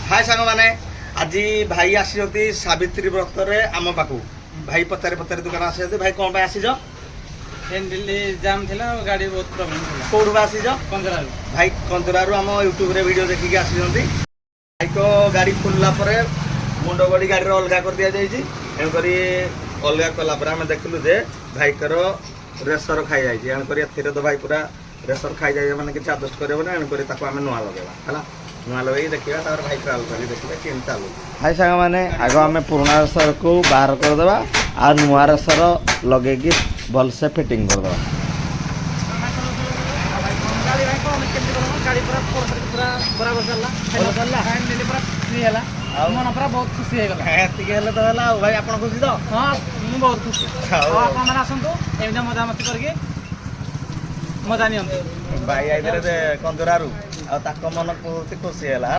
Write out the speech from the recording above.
हाय सांग माने आज भाई आसी सावित्री व्रत आम पाखु भाई पचारे पचारे दुकान आसी भाई कौन आसीज दिल्ली जाम थिला गाड़ी बहुत प्रॉब्लम थिला कौटू आसीज कंजरारू भाई कंजरारू आम यूट्यूब रे वीडियो देखिक आसी भाई को गाड़ी खोलला परे मुंड गड़ी गाड़ी अलग कर दिया जाइए एणुक अलग कला आम देखलु जे भाई कर रेसर खाई जाइए एणुक तो भाई पूरा रेसर खाई जाए मैंने किसी आडजस्ट करें एणुक आम नुआ लगेगा है नुआ लगे देखा तार भाई ट्राल कर देखिए केम चलू भाई सांग मैंने आग आम पुराणा रेसर को बाहर करदे आ नुआ रेसर लगे भलसे फिटिंग करदे बहुत खुशी है भाई आप खुशी तो हाँ मुझे बहुत खुशी मैंने आसतु एम मजा मस्ती करके मजा नहीं भाई आई कंजरारू आ मन बहुत खुशी है।